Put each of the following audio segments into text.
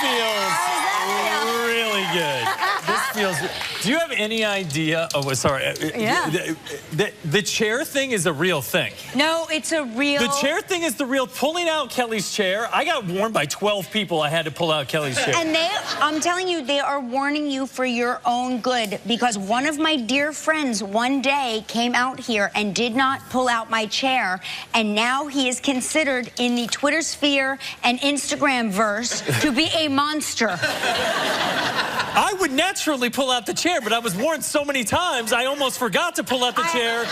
feels really good. This feels. Do you have any idea? Oh, sorry. Yeah. The chair thing is a real thing. No, it's a real. The chair thing is the real. Pulling out Kelly's chair. I got warned by 12 people I had to pull out Kelly's chair. And I'm telling you, they are warning you for your own good, because one of my dear friends one day came out here and did not pull out my chair, and now he is considered in the Twitter sphere and Instagram verse to be a monster. I would naturally pull out the chair, but I was warned so many times I almost forgot to pull out the chair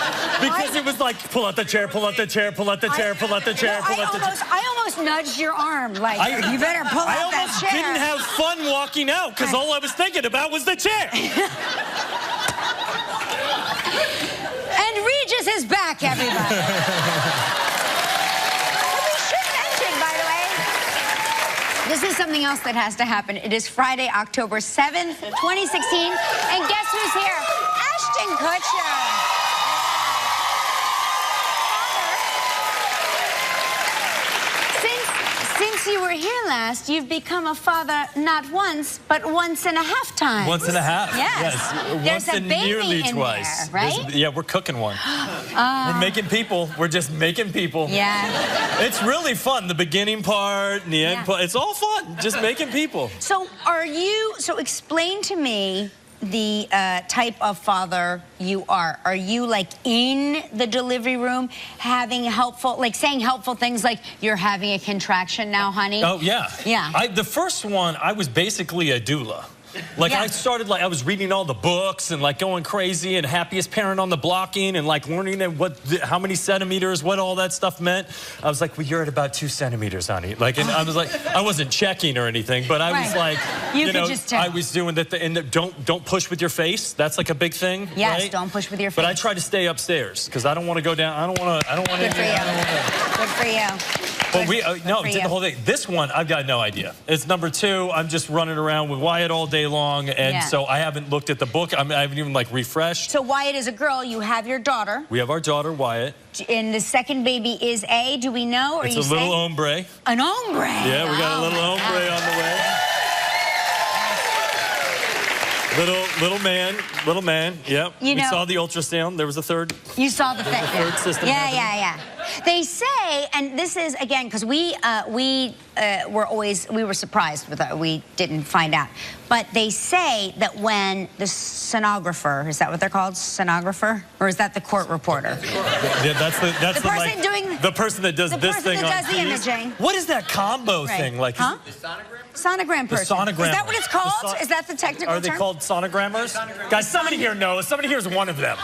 because it was like, pull out the chair, pull out the chair, pull out the chair, pull out the chair, pull out the chair. I almost nudged your arm, like, you better pull out that chair. I almost didn't have fun walking out because all I was thinking about was the chair. And Regis is back, everybody. This is something else that has to happen. It is Friday, October 7th, 2016. And guess who's here? Ashton Kutcher. Since you were here last, you've become a father not once, but once and a half times. Once and a half. Yes. Once and nearly twice. There, right? Yeah, we're cooking one. We're making people. We're just making people. Yeah. It's really fun. The beginning part and the end part. It's all fun. Just making people. So explain to me the type of father you are. Are you like in the delivery room having saying helpful things like, you're having a contraction now, honey? Oh, yeah. Yeah. The first one, I was basically a doula. Like, I started, I was reading all the books and, going crazy, and happiest parent on the blocking, and, learning how many centimeters, what all that stuff meant. I was like, well, you're at about 2 centimeters, honey. And I was like, I wasn't checking or anything, but I was like, you know, just tell. I was doing that, and don't push with your face. That's, a big thing, Yes, right? don't push with your face. But I try to stay upstairs, because I don't want to go down. I don't want to. Good for you. Good for you. But did the whole thing. This one, I've got no idea. It's number 2. I'm just running around with Wyatt all day long, and so I haven't looked at the book. I haven't even refreshed. So Wyatt is a girl. You have your daughter. We have our daughter, Wyatt. And the second baby is do we know? Or it's a little hombre. An hombre. Yeah, we got a little hombre on the way. Little man, yep. We saw the ultrasound. There was a third. You saw the third system. Yeah. They say, and this is, again, because we were surprised with it. We didn't find out. But they say that when the sonographer, is that what they're called? Sonographer? Or is that the court reporter? Yeah, that's the person that does this thing on the imaging. What is that combo thing? Huh? The sonogram? Sonogram person. The sonogram. Is that what it's called? Is that the technical term? Are they called sonogrammers? Guys, somebody here knows. Somebody here is one of them.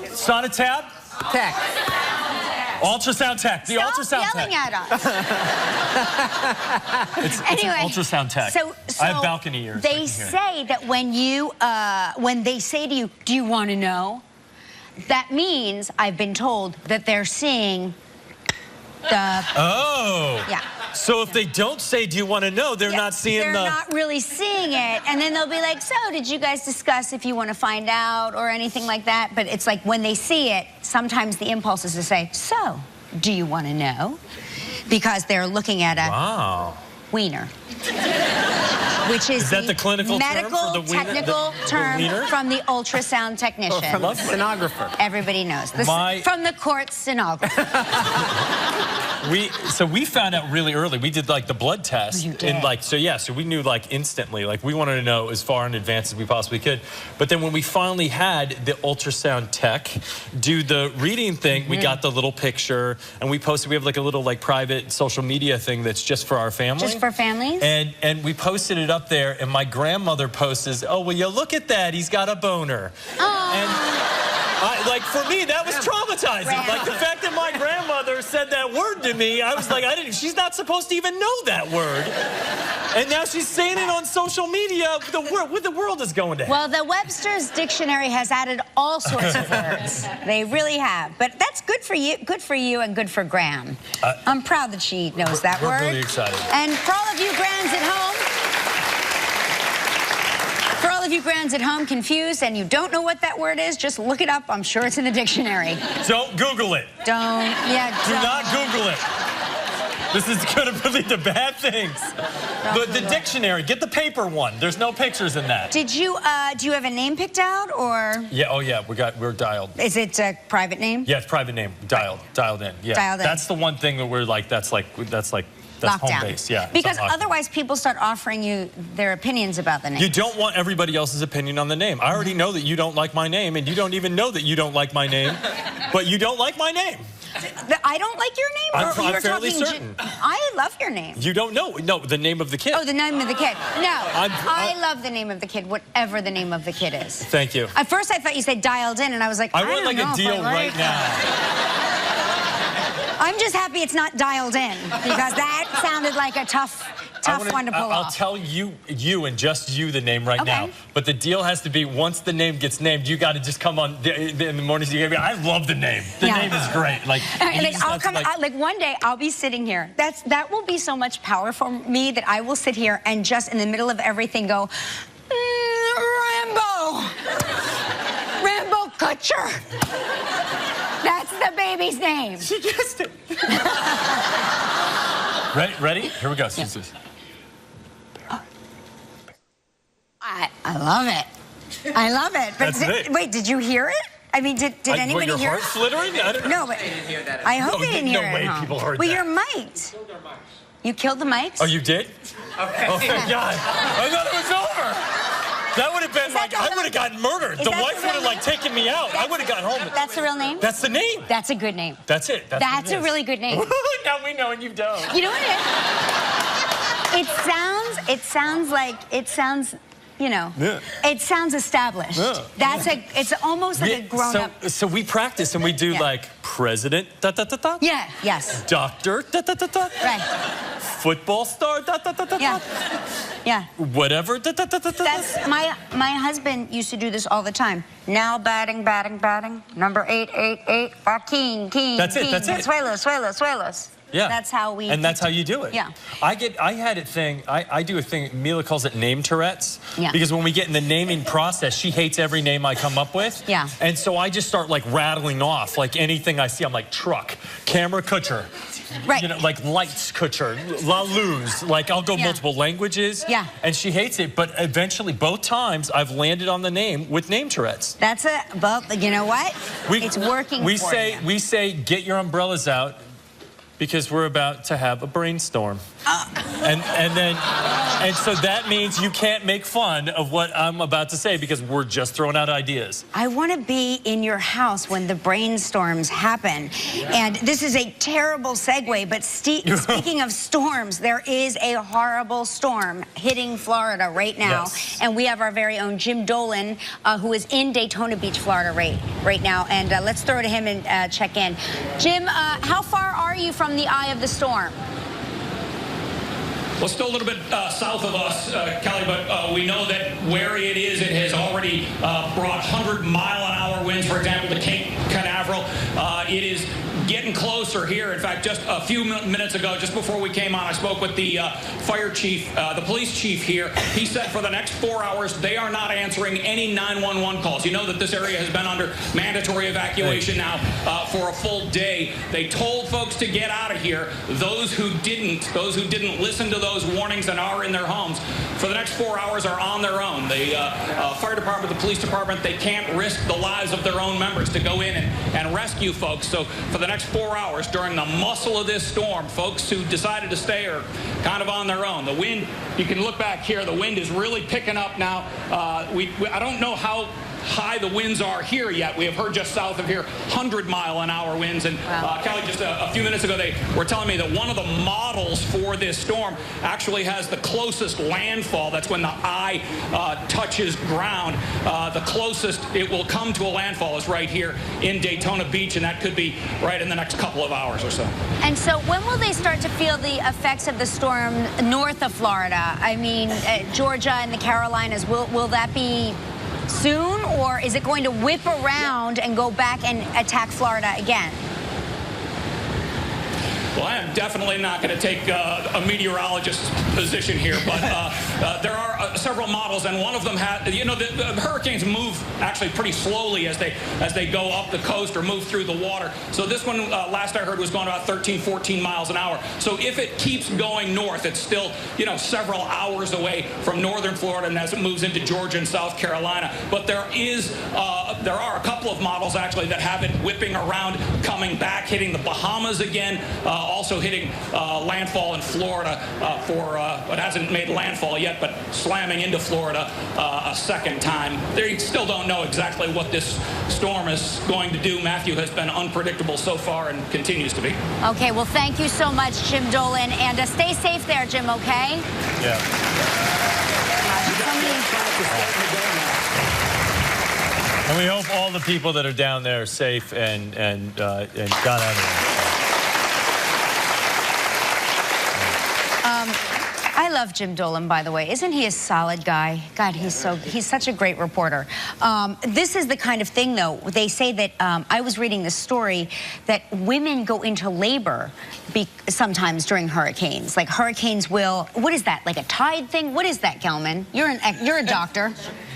Sonotab? Tech. Ultrasound tech. The ultrasound yelling tech. At us. It's anyway, an ultrasound tech. So I have balcony ears. They say that when they say to you, do you want to know? That means, I've been told, that they're seeing the... Oh. Yeah. So if they don't say, do you want to know, they're not seeing They're not really seeing it. And then they'll be like, so did you guys discuss if you want to find out or anything like that? But it's like when they see it, sometimes the impulse is to say, so do you want to know? Because they're looking at a wiener. Which is that the clinical medical term for the wiener? Technical term from the ultrasound technician. From the stenographer. Everybody knows. From the court stenographer. So we found out really early. We did the blood test. You did. And so we knew instantly. We wanted to know as far in advance as we possibly could. But then when we finally had the ultrasound tech do the reading thing, we got the little picture and we posted. We have a little private social media thing that's just for our family. Just for families? And we posted it up there, and my grandmother posted, oh, will you look at that? He's got a boner. Oh. And for me, that was traumatizing. The fact that my grandmother said that word to me, I was like, she's not supposed to even know that word. And now she's saying it on social media. The world is going to hell. Well, the Webster's Dictionary has added all sorts of words. They really have. But that's good for you, and good for Gran. I'm proud that she knows that word. We're really excited. And for all of you Grans at home, confused and you don't know what that word is, just look it up. I'm sure it's in the dictionary. Don't Google it. Do not Google it. This is going to lead to bad things. The dictionary, get the paper one. There's no pictures in that. Did you, do you have a name picked out, or? Yeah, oh yeah, we're dialed. Is it a private name? Yeah, it's private name, dialed in. Yeah, dialed in. That's the one thing that we're like, that's Lockdown. home base, yeah. Because otherwise people start offering you their opinions about the name. You don't want everybody else's opinion on the name. I already know that you don't like my name, and you don't even know that you don't like my name, but you don't like my name. I don't like your name? I'm fairly certain. I love your name. You don't know. No, the name of the kid. Oh, the name of the kid. No, I love the name of the kid, whatever the name of the kid is. Thank you. At first I thought you said dialed in, and I was like, I want like a deal right now. I'm just happy it's not dialed in, because that sounded like a tough one to pull off. I'll tell you and just you the name right now. But the deal has to be, once the name gets named, you got to just come on in the mornings. You I love the name. The name is great. Like, I'll come. Like one day, I'll be sitting here. That will be so much power for me that I will sit here and just in the middle of everything go, Rambo Kutcher. That's the baby's name. She guessed it. Ready? Here we go. Yeah. I love it. I love it. But wait, did you hear it? I mean, did anybody hear it? Your heart flittering? I don't know. No, but I hope they didn't hear it. No way people heard that. Well, your mics. You killed the mics? Oh, you did? Okay. Oh, thank God. I thought it was over. That would have been like, I would have gotten murdered. The wife would have like taken me out. I would have gotten home. That's the real name? That's the name. That's a good name. That's it. That's a really good name. Now we know and you don't. You know what it is? It sounds, you know, it sounds established. Yeah. It's almost like a grown-up. So we practice and we do like president, Yeah, yes. Doctor, Right. Football star, Yeah. Whatever, That's my husband used to do this all the time. Now batting. Number 888, King. That's it. Suelos. Yeah. That's how we... And that's how you do it. Yeah. I do a thing, Mila calls it name Tourette's. Yeah. Because when we get in the naming process, she hates every name I come up with. Yeah. And so I just start like rattling off, like anything I see, I'm like truck, camera Kutcher. Right. You know, like lights Kutcher, La Luz, like I'll go multiple languages. Yeah. And she hates it, but eventually both times I've landed on the name with name Tourette's. Well, you know what? It's working for you. We say, get your umbrellas out, because we're about to have a brainstorm. And so that means you can't make fun of what I'm about to say because we're just throwing out ideas. I want to be in your house when the brainstorms happen. And this is a terrible segue, but speaking of storms, there is a horrible storm hitting Florida right now. Yes. And we have our very own Jim Dolan, who is in Daytona Beach, Florida right now. And let's throw to him and check in. Jim, how far are you from the eye of the storm? Well, still a little bit south of us, Kelly, but we know that where it has already brought 100-mile-an-hour winds, for example, to Cape Canaveral. It is getting closer here. In fact, just a few minutes ago, just before we came on, I spoke with the fire chief, the police chief here. He said for the next 4 hours, they are not answering any 911 calls. You know that this area has been under mandatory evacuation now for a full day. They told folks to get out of here. Those who didn't listen to those warnings and are in their homes, for the next 4 hours are on their own. The fire department, the police department, they can't risk the lives of their own members to go in and rescue folks. So for the next 4 hours during the muscle of this storm, folks who decided to stay are kind of on their own. The wind, you can look back here, the wind is really picking up now. I don't know how high the winds are here yet. We have heard just south of here 100-mile-an-hour winds. And Kelly, just a few minutes ago, they were telling me that one of the models for this storm actually has the closest landfall. That's when the eye touches ground. The closest it will come to a landfall is right here in Daytona Beach, and that could be right in the next couple of hours or so. And so when will they start to feel the effects of the storm north of Florida? I mean, Georgia and the Carolinas, will that be soon, or is it going to whip around and go back and attack Florida again? Well, I am definitely not going to take a meteorologist's position here, but there are several models, and one of them had, you know, the hurricanes move actually pretty slowly as they go up the coast or move through the water. So this one, last I heard, was going about 13, 14 miles an hour. So if it keeps going north, it's still, you know, several hours away from northern Florida, and as it moves into Georgia and South Carolina. But there are a couple of models actually that have it whipping around, coming back, hitting the Bahamas again, also hitting landfall in Florida it hasn't made landfall yet, but slamming into Florida a second time. They still don't know exactly what this storm is going to do. Matthew has been unpredictable so far and continues to be. Okay, well, thank you so much, Jim Dolan, and stay safe there, Jim, okay? Yeah. And we hope all the people that are down there are safe and got out of there. I love Jim Dolan, by the way. Isn't he a solid guy? God, he's such a great reporter. This is the kind of thing, though. They say that, I was reading this story, that women go into labor sometimes during hurricanes. Like hurricanes will, what is that, like a tide thing? What is that, Gelman? You're a doctor.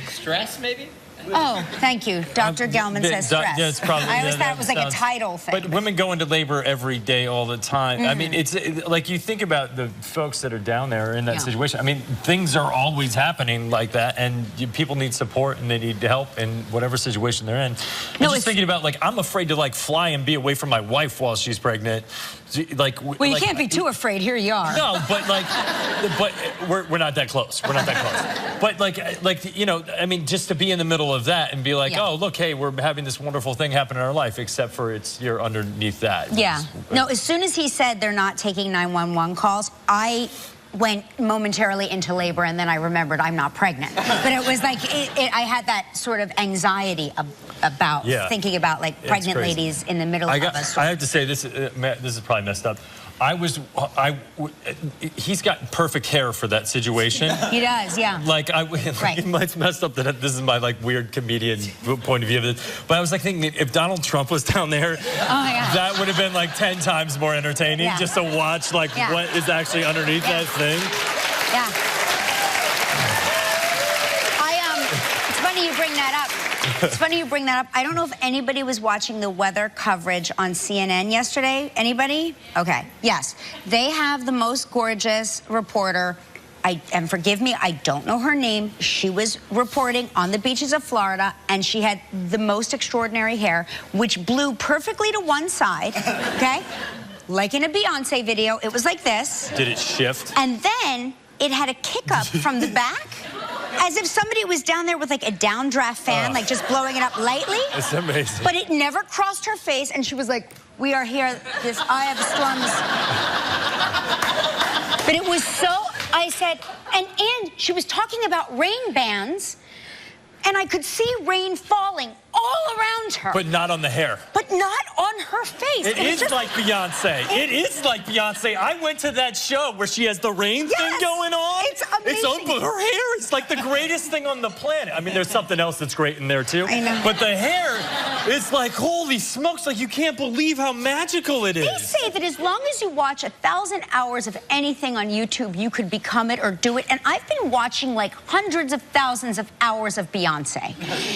Stress, maybe? Oh, thank you. Dr. Gelman says stress. Yeah, it's probably, I always thought it was like a tidal thing. But women go into labor every day, all the time. I mean, it's like you think about the folks that are down there in that situation. I mean, things are always happening like that, and people need support and they need help in whatever situation they're in. I'm just thinking about, like, I'm afraid to, like, fly and be away from my wife while she's pregnant. Like, well, you can't be too afraid. Here you are. No, but like, we're not that close. We're not that close. But like, you know, I mean, just to be in the middle of that and be like, oh, look, hey, we're having this wonderful thing happen in our life, except for you're underneath that. Yeah. No, as soon as he said they're not taking 911 calls, I went momentarily into labor, and then I remembered I'm not pregnant. But it was like, I had that sort of anxiety about thinking about, like, pregnant ladies in the middle of a storm. I have to say, this is probably messed up. He's got perfect hair for that situation. He does, yeah. Like, it's messed up that this is my, like, weird comedian point of view of this. But I was, like, thinking, if Donald Trump was down there, that would have been, like, 10 times more entertaining just to watch, like, what is actually underneath that thing. Yeah. It's funny you bring that up. It's funny you bring that up. I don't know if anybody was watching the weather coverage on CNN yesterday. Anybody? Okay. Yes. They have the most gorgeous reporter. And forgive me, I don't know her name. She was reporting on the beaches of Florida, and she had the most extraordinary hair, which blew perfectly to one side, okay? Like in a Beyonce video, it was like this. Did it shift? And then it had a kick up from the back. As if somebody was down there with, like, a downdraft fan, like, just blowing it up lightly. It's amazing. But it never crossed her face, and she was like, we are here, this eye of the storm is... But it was so... I said... And she was talking about rain bans, and I could see rain falling all around her. But not on the hair. But not on her face. It is like Beyonce. It is like Beyonce. I went to that show where she has the rain thing going on. It's amazing. Her hair is like the greatest thing on the planet. I mean, there's something else that's great in there, too. I know. But the hair is like, holy smokes, like you can't believe how magical it is. They say that as long as you watch 1,000 hours of anything on YouTube, you could become it or do it. And I've been watching, like, hundreds of thousands of hours of Beyonce.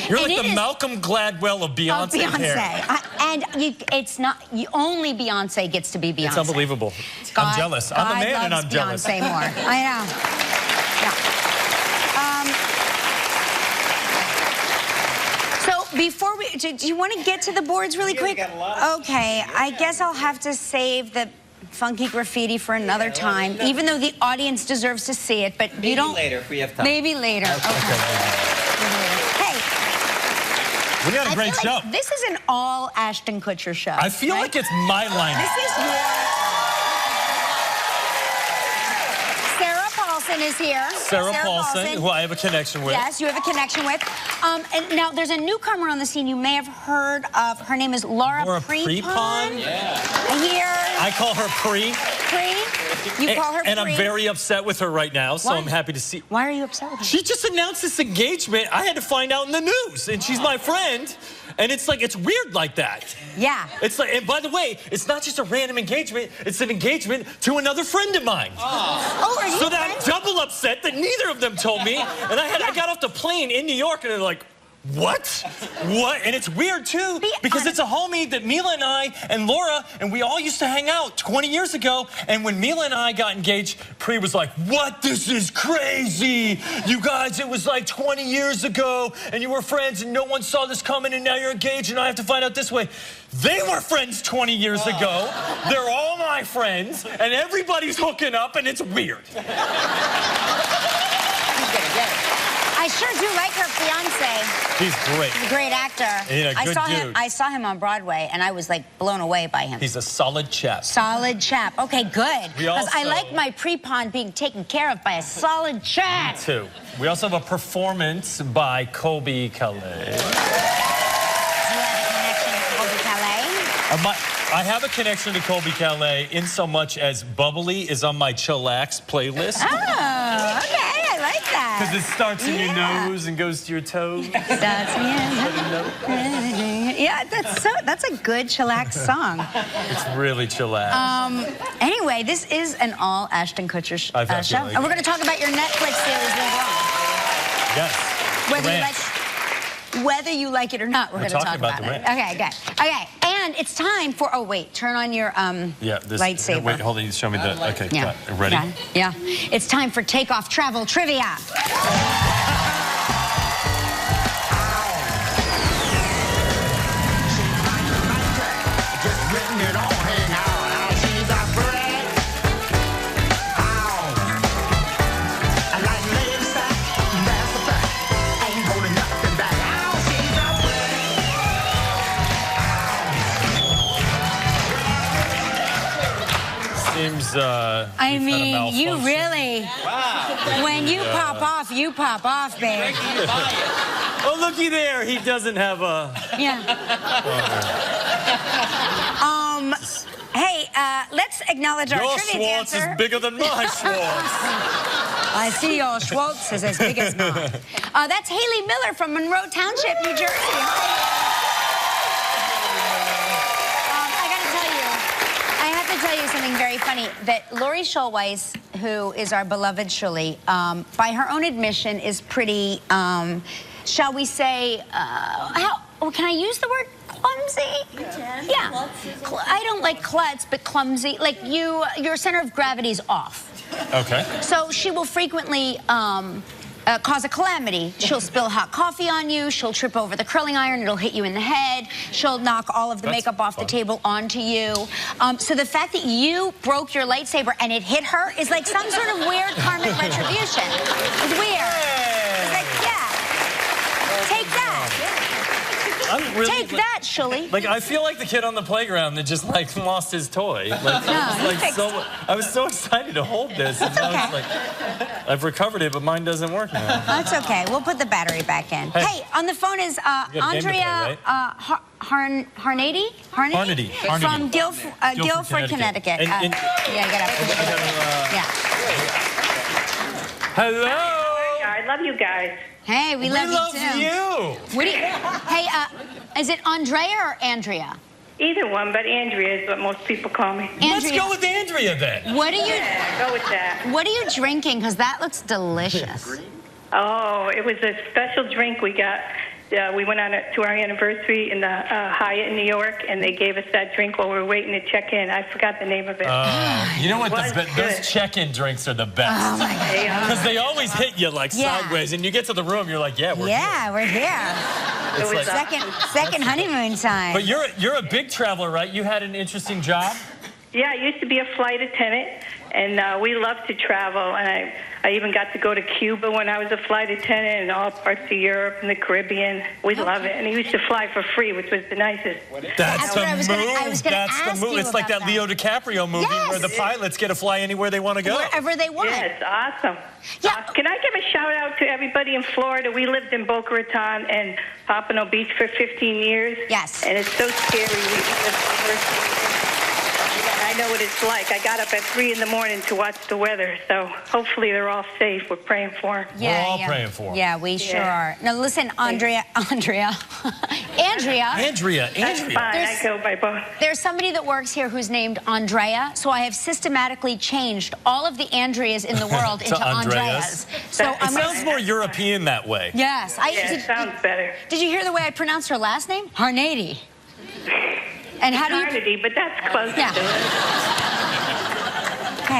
You're like the Malcolm Gladwell of Beyonce hair. And it's not, only Beyonce gets to be Beyonce. It's unbelievable. I'm jealous. I'm a man and I'm jealous. Beyonce more. I know. Yeah. So before do you want to get to the boards really quick? We got a lot. Okay, I guess I'll have to save the funky graffiti for another time, even though the audience deserves to see it, but you don't... Maybe later if we have time. Maybe later. We got a great show. Like this is an all Ashton Kutcher show. I feel like it's my line. This is Sarah Paulson is here. Sarah Paulson, who I have a connection with. Yes, you have a connection with. And now there's a newcomer on the scene you may have heard of. Her name is Laura Prepon. Yeah. Here. I call her Pre. You call her And I'm Pri. very upset with her right now, so Why? I'm happy to see. Why are you upset with her? She just announced this engagement. I had to find out in the news, and she's my friend. And it's like, it's weird like that. Yeah. It's like, and by the way, it's not just a random engagement, it's an engagement to another friend of mine. Oh, are you So that I'm friends? double upset that neither of them told me. And I got off the plane in New York, and they're like, what? What? And it's weird, too, because it's a homie that Mila and I and Laura, and we all used to hang out 20 years ago. And when Mila and I got engaged, Pri was like, what? This is crazy. You guys, it was like 20 years ago, and you were friends, and no one saw this coming, and now you're engaged, and I have to find out this way. They were friends 20 years ago. They're all my friends, and everybody's hooking up, and it's weird. I sure do like her fiance. He's great. He's a great actor. Yeah, good dude. I saw him on Broadway, and I was like blown away by him. He's a solid chap. Solid chap. Okay, good. Because I like my Prepon being taken care of by a solid chap. Me too. We also have a performance by Colby Calais. Do you have a connection to Colby Calais? I have a connection to Colby Calais in so much as Bubbly is on my chillax playlist. Oh, okay. I like that. Because it starts in your nose and goes to your toes. That's yeah, that's a good chillax song. It's really chillax. Anyway, this is an all Ashton Kutcher show. Like And we're going to talk about your Netflix series later on. Yes. Whether you like it or not, we're going to talk about the it. Okay, good. Okay, and it's time for, oh, wait, turn on your lightsaber. Wait, hold on, you show me the, okay, Yeah. ready? Yeah. It's time for Takeoff Travel Trivia. Seems, I mean, you really, when you pop off, babe. Oh, looky there, he doesn't have a... Yeah. Hey, let's acknowledge our Your trivia Schwartz dancer. is bigger than my Schwartz. I see your Schwartz is as big as mine. That's Haley Miller from Monroe Township, New Jersey. Tell you something very funny, that Lori Schulweis, who is our beloved Shully, by her own admission is pretty, shall we say, can I use the word clumsy? You can. Yeah. I don't like klutz, but clumsy. Like your center of gravity's off. Okay. So she will frequently cause a calamity. She'll spill hot coffee on you. She'll trip over the curling iron. It'll hit you in the head. She'll knock all of the makeup off the table onto you. So the fact that you broke your lightsaber and it hit her is like some sort of weird karmic retribution. It's weird. It's like, yeah, take that. Take that, Shully. Like, I feel like the kid on the playground that just, like, lost his toy. Like, I was so excited to hold this. And now it's like, I've recovered it, but mine doesn't work now. That's okay. We'll put the battery back in. Hey, on the phone is Andrea Harnady from Guilford, Connecticut. Yeah, get up. Yeah. Hello. I love you guys. Hey, we love you too. What do you, hey, is it Andrea or Andrea? Either one, but Andrea is what most people call me. Andrea. Let's go with Andrea then. What are you? Yeah, go with that. What are you drinking? Because that looks delicious. Oh, it was a special drink we got. We went on to our anniversary in the Hyatt in New York, and they gave us that drink while we were waiting to check in. I forgot the name of it. You know what? Those check-in drinks are the best. Oh, my God. Because they always hit you, like, sideways, and you get to the room, you're like, yeah, we're here. We're here. It was Second honeymoon time. But you're a big traveler, right? You had an interesting job? Yeah, I used to be a flight attendant, and we love to travel. And I even got to go to Cuba when I was a flight attendant, and all parts of Europe and the Caribbean. We love it. And I used to fly for free, which was the nicest. That's the move. That's the move. It's like that Leo DiCaprio movie where the pilots get to fly anywhere they want to go. Wherever they want. Yeah, it's awesome. Yeah. Can I give a shout out to everybody in Florida? We lived in Boca Raton and Pompano Beach for 15 years. Yes. And it's so scary. We lived I know what it's like. I got up at 3 in the morning to watch the weather, so hopefully they're all safe. We're praying for them. Yeah, We're all praying for them. Yeah, we sure are. Now listen, Andrea. That's fine. I go by both. There's somebody that works here who's named Andrea, so I have systematically changed all of the Andreas in the world into Andreas. So It sounds more European that way. Yes. It sounds better. Did you hear the way I pronounced her last name? Harnady. And how do you... Carnegie, but that's close Yeah. to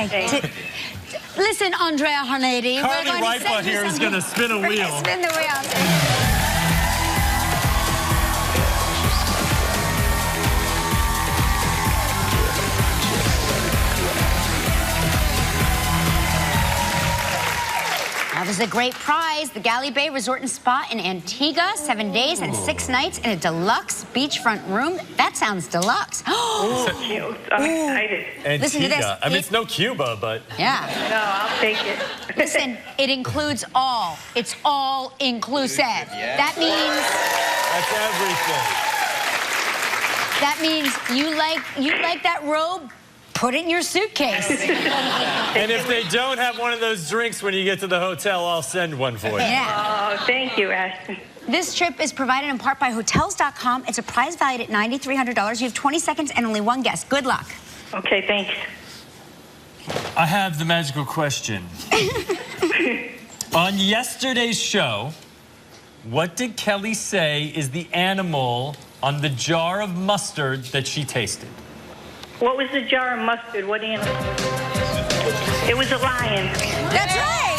it. Okay. Listen, Andrea Harnady. Carly Ripa here is going to spin a wheel. Spin the wheel. That was a great prize. The Galley Bay Resort and Spa in Antigua. 7 days and 6 nights in a deluxe beachfront room. That sounds deluxe. Cute. I'm excited. Antigua. Listen to this. I mean, it's no Cuba, but... Yeah. No, I'll take it. Listen, it includes all. It's all inclusive. Yeah. That means... That's everything. That means you like that robe? Put it in your suitcase. And if they don't have one of those drinks when you get to the hotel, I'll send one for you. Yeah. Oh, thank you, Ashton. This trip is provided in part by Hotels.com. It's a prize valued at $9,300. You have 20 seconds and only one guess. Good luck. Okay, thanks. I have the magical question. On yesterday's show, what did Kelly say is the animal on the jar of mustard that she tasted? What was the jar of mustard? What animal? It was a lion. That's right.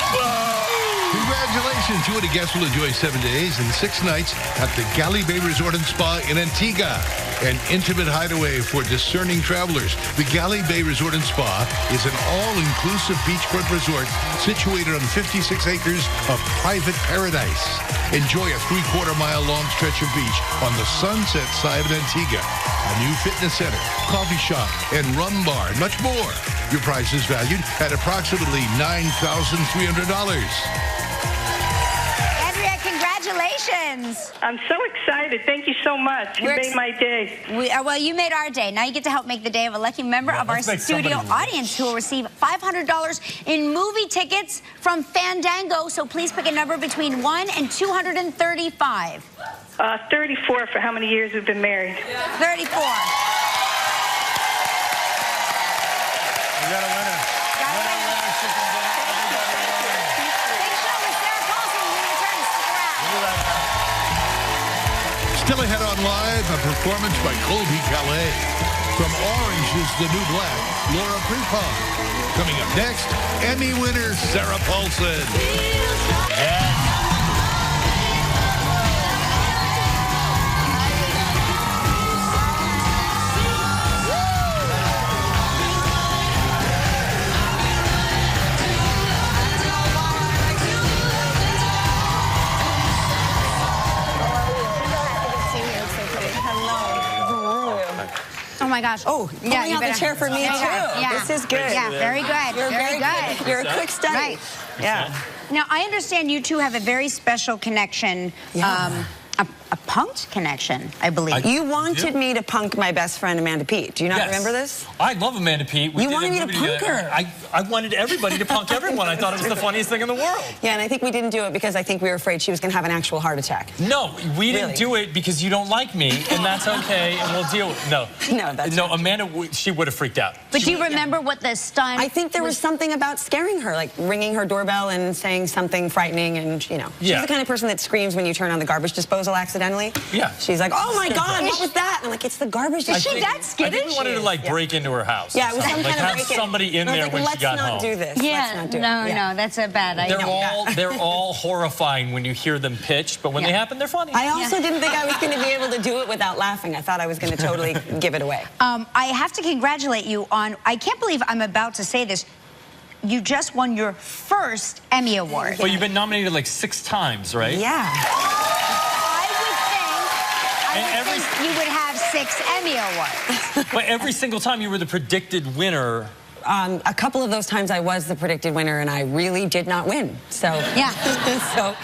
Congratulations. You and a guest will enjoy 7 days and 6 nights at the Galley Bay Resort and Spa in Antigua. An intimate hideaway for discerning travelers. The Galley Bay Resort and Spa is an all-inclusive beachfront resort situated on 56 acres of private paradise. Enjoy a 3/4-mile long stretch of beach on the sunset side of Antigua. A new fitness center, coffee shop, and rum bar, and much more. Your price is valued at approximately $9,300. Congratulations. I'm so excited. Thank you so much. You made my day. Well, you made our day. Now you get to help make the day of a lucky member of our studio audience who will receive $500 in movie tickets from Fandango. So please pick a number between 1 and 235. 34 for how many years we've been married. 34. We got a winner. Still ahead on Live, a performance by Colby Calais. From Orange is the New Black, Laura Prepon. Coming up next, Emmy winner Sarah Paulson. Oh my gosh. Oh, yeah, you got the chair for me too. Yeah. This is good. Yeah, very good. You're very good. You're a quick study. Right. Yeah. Now, I understand you two have a very special connection, Yeah. a punked connection, I believe. You wanted me to punk my best friend Amanda Peet. Do you not remember this? I love Amanda Peet. You wanted me to punk her. I wanted everybody to punk everyone. I thought it was the funniest thing in the world. Yeah, and I think we didn't do it because I think we were afraid she was going to have an actual heart attack. No, we didn't do it because you don't like me, and that's okay, and we'll deal with it. No, Amanda, she would have freaked out. But do you remember what the stunt I think there was something about scaring her, like ringing her doorbell and saying something frightening, and, you know. She's the kind of person that screams when you turn on the garbage disposal accidentally. Yeah. She's like, oh my God, what was that? And I'm like, it's the garbage disposal. Is she that skittish? I think we wanted to, like, break into her house. Yeah, it was some kind of have break-in. somebody in there when she got home. Let's not do this. Yeah, Let's not do it. no, that's a bad idea. They're all horrifying when you hear them pitch, but when they happen, they're funny. I also didn't think I was going to be able to do it without laughing. I thought I was going to totally give it away. I have to congratulate you on, I can't believe I'm about to say this, you just won your first Emmy Award. Well, you've been nominated like 6 times, right? Yeah. I would think you would have 6 Emmy Awards. But every single time you were the predicted winner. A couple of those times I was the predicted winner, and I really did not win. So yeah. So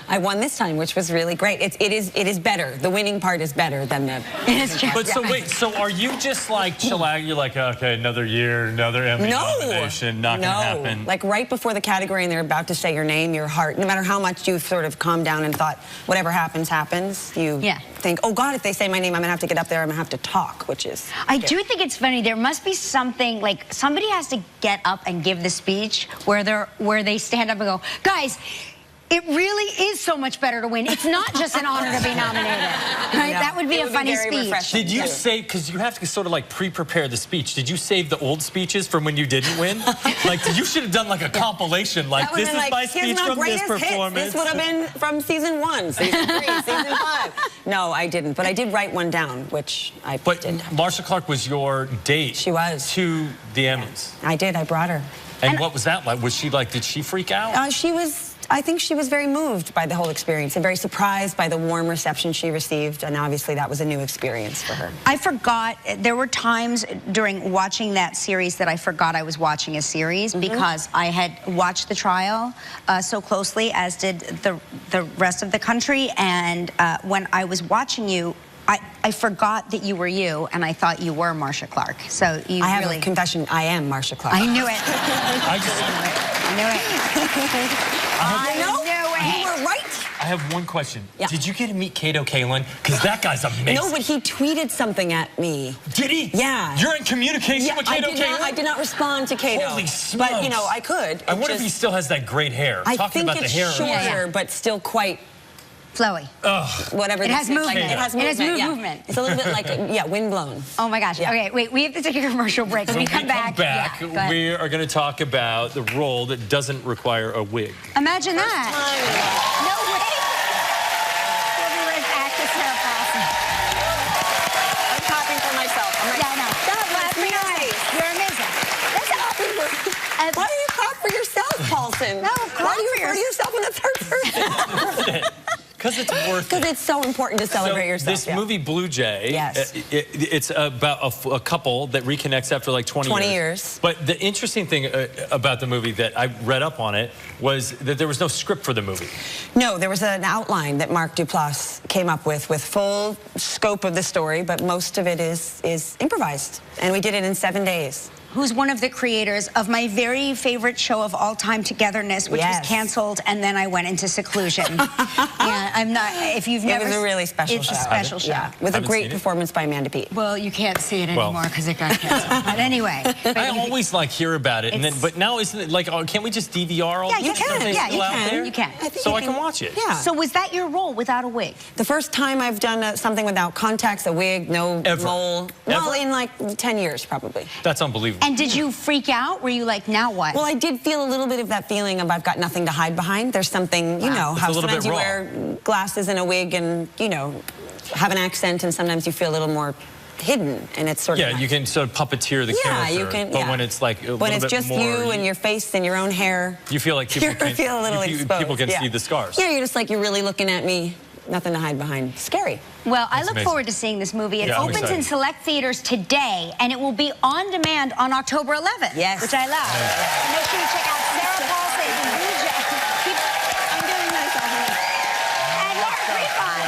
I won this time, which was really great. It is better. The winning part is better than the... It is true. But so wait, so are you just like chilling? You're like, okay, another year, another Emmy nomination, not gonna happen. Like right before the category and they're about to say your name, your heart, no matter how much you've sort of calmed down and thought, whatever happens, happens, you think, oh God, if they say my name, I'm gonna have to get up there, I'm gonna have to talk, which is... I do think it's funny. There must be something, like somebody has to get up and give the speech where they stand up and go, guys, it really is so much better to win. It's not just an honor to be nominated. Right? That would be a funny speech. Did you save, because you have to sort of like pre-prepare the speech, did you save the old speeches from when you didn't win? Like, you should have done like a compilation, like, this is my speech from this performance. This would have been from season 1, season 3, season 5. No, I didn't, but I did write one down, which I did. But Marcia Clark was your date. She was. To the Emmys. I did, I brought her. And what was that like? Was she like, did she freak out? I think she was very moved by the whole experience and very surprised by the warm reception she received, and obviously that was a new experience for her. I forgot, there were times during watching that series that I forgot I was watching a series because I had watched the trial so closely, as did the rest of the country, and when I was watching you, I forgot that you were you, and I thought you were Marcia Clark. So you I have a confession, I am Marcia Clark. I knew it. I knew it. I know it. You were right. I have one question. Yeah. Did you get to meet Kato Kaelin? Because that guy's amazing. No, but he tweeted something at me. Did he? Yeah. You're in communication with Kato Kaelin? I did not respond to Kato. Holy smokes. But, you know, I could. I wonder if he still has that great hair. I think it's shorter, but still quite... flowy. Whatever. It has movement. It has movement. It has movement. It's a little bit like, windblown. Oh my gosh. Okay, wait, we have to take a commercial break. When we come back, we are going to talk about the role that doesn't require a wig. Imagine that. No wig. We'll be right back to Sarah Paulson. I'm clapping for myself. Don't clap for yourself. You're amazing. That's awesome. Why do you clap for yourself, Paulson? No, why do you refer to yourself in the third person? Because it's worth it. Because it's so important to celebrate yourself. This movie, Blue Jay, it's about a couple that reconnects after like 20 years. But the interesting thing about the movie that I read up on it was that there was no script for the movie. No, there was an outline that Mark Duplass came up with full scope of the story, but most of it is improvised. And we did it in 7 days. Who's one of the creators of my very favorite show of all time, Togetherness, which was canceled, and then I went into seclusion. I'm not, if you've never... It was a really special show. It's a special show. Yeah, with a great performance by Amanda Peet. Well, you can't see it anymore because it got canceled. But anyway. I always like hear about it, and then, but now isn't it like, can't we just DVR all the you can. Yeah, you can. So I can watch it. Yeah. So was that your role without a wig? The first time I've done something without contacts, a wig, no mole. Well, in like 10 years, probably. That's unbelievable. And did you freak out? Were you like, now what? Well, I did feel a little bit of that feeling of I've got nothing to hide behind. There's something, you know, how sometimes you wear glasses and a wig and, you know, have an accent, and sometimes you feel a little more hidden, and it's sort of... Yeah, you can sort of puppeteer the character. You can, but when it's like a little bit more... When it's just you and your face and your own hair... You feel like people can... feel a little exposed. People can see the scars. Yeah, you're just like, you're really looking at me. Nothing to hide behind. Scary. Well, I look forward to seeing this movie. It opens in select theaters today, and it will be on demand on October 11th. Yes. Which I love. Make sure you check out Sarah Paulson and Blue Jay. I'm doing myself. And Prepon.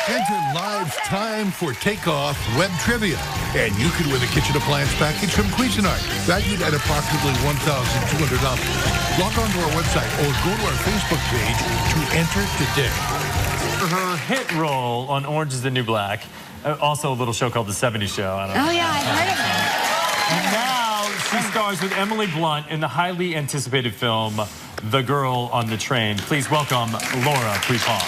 Enter Live's Time for Takeoff Web Trivia, and you could win a kitchen appliance package from Cuisinart, valued at approximately $1,200. Log on to our website or go to our Facebook page to enter today. Her hit role on Orange is the New Black, also a little show called The 70s Show. I don't know. Oh, yeah, I've heard of it. And now she stars with Emily Blunt in the highly anticipated film, The Girl on the Train. Please welcome Laura Prepon.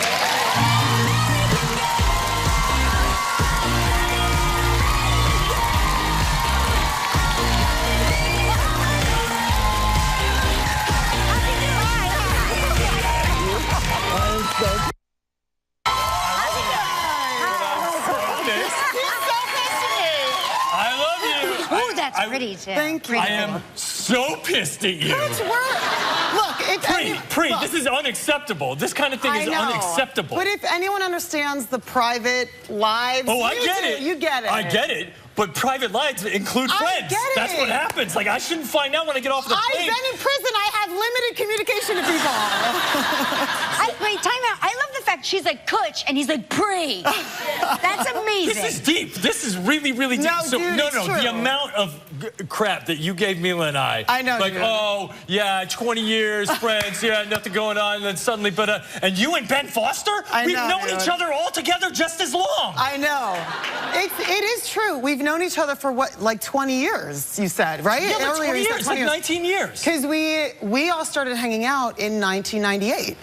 Pretty too. Thank you. I am so pissed at you. Look, Pre, this is unacceptable. This kind of thing is unacceptable. But if anyone understands the private lives, I get it. You get it. I get it. But private lives include friends. I get it. That's what happens. Like, I shouldn't find out when I get off the plane. I've been in prison. I have limited communication to people. Wait, time out. I love the fact she's like, Kutch, and he's like, Pre. That's amazing. This is deep. This is really, really deep. No, dude, no, it's true. the amount of crap that you gave Mila and I. know, like, dude. oh, yeah, 20 years, friends, yeah, nothing going on, and then suddenly, and you and Ben Foster? We've known each other all together just as long. I know. It is true. We've known each other for what, like 20 years, you said, right? Yeah, but 20 years, like 19 years. Because we all started hanging out in 1998.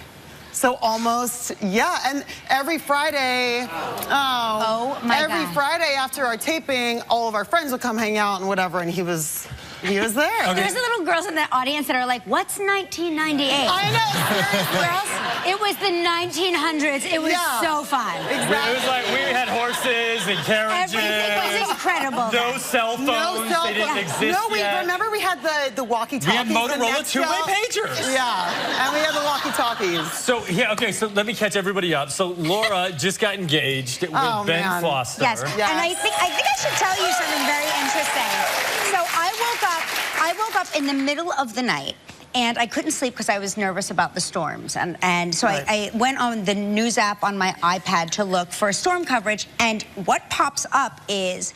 So almost, yeah, and every Friday, every Friday after our taping, all of our friends would come hang out and whatever, and he was there. Okay. There's little girls in the audience that are like, what's 1998? I know, seriously. Girls, it was the 1900s. It was so fun. Exactly. It was like we had horses and carriages. Everything was incredible. No cell phones. They didn't exist yet. Remember we had the walkie-talkies. We had Motorola two-way pagers. Yeah, and we had the walkie-talkies. So, yeah, okay, so let me catch everybody up. So Laura just got engaged with Ben Foster. Yes, and I think I should tell you something very interesting. So I woke up in the middle of the night, and I couldn't sleep because I was nervous about the storms. And so I went on the news app on my iPad to look for storm coverage, and what pops up is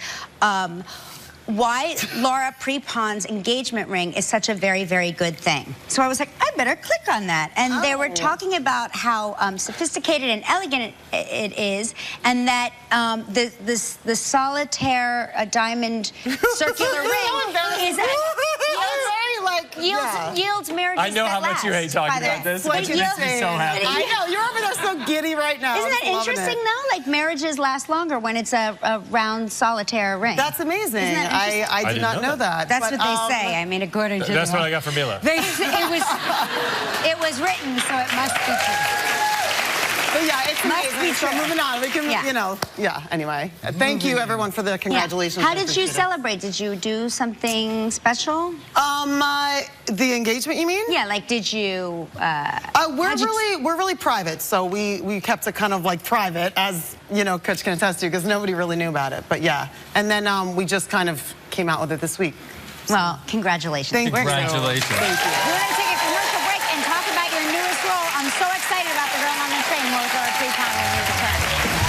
why Laura Prepon's engagement ring is such a very, very good thing. So I was like, I better click on that. And they were talking about how sophisticated and elegant it is, and that the solitaire diamond circular ring is yields marriages. I know how much you hate talking about this. But you makes me so happy. I know, you're over there so giddy right now. Isn't that interesting, though? Like, marriages last longer when it's a round solitaire ring. That's amazing. Isn't that interesting? I did not know that. That's what they say. I mean, according to That's what I got from Mila. It was written, so it must be true. But yeah, it's amazing. So moving on. We can, anyway. Thank you, everyone, for the congratulations. How did you celebrate? Did you do something special? The engagement, you mean? Yeah, like, did you... we're really private, so we kept it kind of like private, as, you know, Kutch can attest to, because nobody really knew about it. But yeah, and then we just kind of came out with it this week. So. Well, congratulations. Congratulations. Thank you. We're going to take a commercial break and talk about your newest role. I'm so excited about The Girl on the Train. More with Laura Prepon when we return.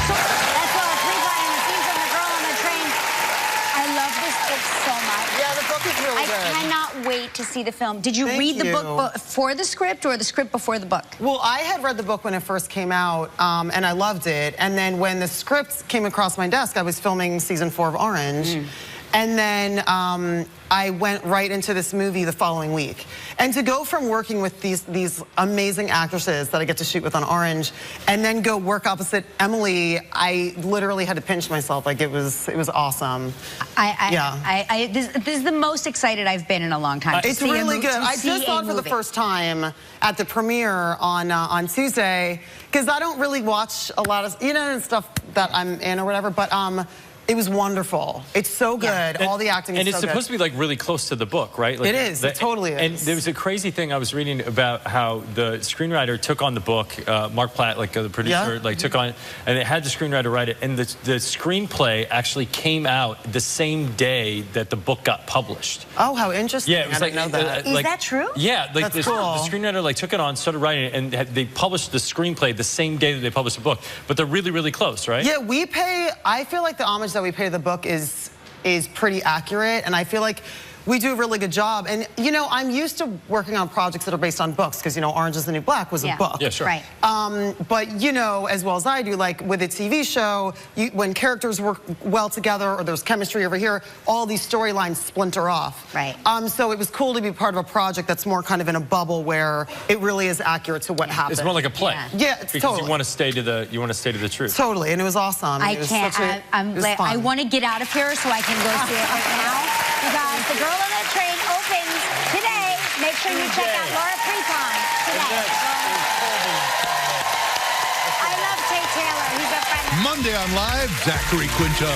So that's Laura Prepon and the scenes from The Girl on the Train. I love this book so much. Yeah, the book is really good. I cannot wait to see the film. Did you read the book before the script or the script before the book? Well, I had read the book when it first came out, and I loved it. And then when the script came across my desk, I was filming season 4 of Orange. And then I went right into this movie the following week. And to go from working with these amazing actresses that I get to shoot with on Orange, and then go work opposite Emily, I literally had to pinch myself. Like, it was awesome. This is the most excited I've been in a long time. It's really good. I just saw it for the first time at the premiere on Tuesday, because I don't really watch a lot of, stuff that I'm in or whatever, but it was wonderful. It's so good. All the acting is so good. And it's supposed to be, like, really close to the book, right? Like, it is. It totally is. And there was a crazy thing I was reading about how the screenwriter took on the book, Mark Platt, like the producer, like took on, and it had the screenwriter write it. And the screenplay actually came out the same day that the book got published. Oh, how interesting. Yeah, it was I didn't know that. Is that true? Yeah, like That's cool. The screenwriter like took it on, started writing it, and they published the screenplay the same day that they published the book. But they're really, really close, right? Yeah, I feel like the homage that we pay to the book is pretty accurate, and I feel like we do a really good job. And, I'm used to working on projects that are based on books, because, Orange is the New Black was a book. Yeah, sure. Right. But, as well as I do, like, with a TV show, when characters work well together, or there's chemistry over here, all these storylines splinter off. Right. So it was cool to be part of a project that's more kind of in a bubble where it really is accurate to what happened. It's more like a play. Yeah, it's because totally. you want to stay to the truth. Totally, and it was awesome. I want to get out of here so I can go see it right now. You guys, The Girl on the Train opens today. Make sure you check out Laura Prepon today. I love Tate Taylor. He's a friend. Monday on Live, Zachary Quinto.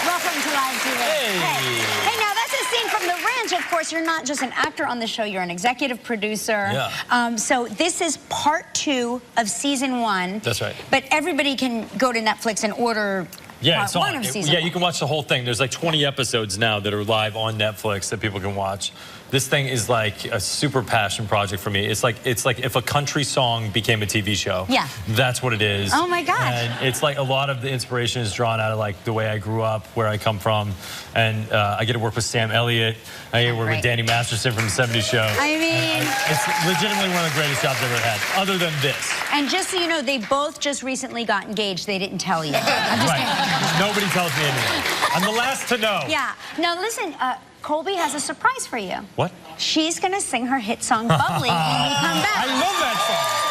Welcome to Live TV. Hey, now that's a scene from The Ranch, of course, you're not just an actor on the show, you're an executive producer. Yeah. So this is part 2 of season 1. That's right. But everybody can go to Netflix and order part 1 of season 1. You can watch the whole thing. There's like 20 episodes now that are live on Netflix that people can watch. This thing is like a super passion project for me. It's like if a country song became a TV show. Yeah. That's what it is. Oh my gosh. And it's like a lot of the inspiration is drawn out of like the way I grew up, where I come from. And I get to work with Sam Elliott. I get to work with Danny Masterson from the 70s Show. I mean, it's legitimately one of the greatest jobs I've ever had, other than this. And just so you know, they both just recently got engaged. They didn't tell you. I'm just kidding. Nobody tells me anything. I'm the last to know. Yeah. Now listen, Colby has a surprise for you. What? She's gonna sing her hit song, Bubbly, when we come back. I love that song.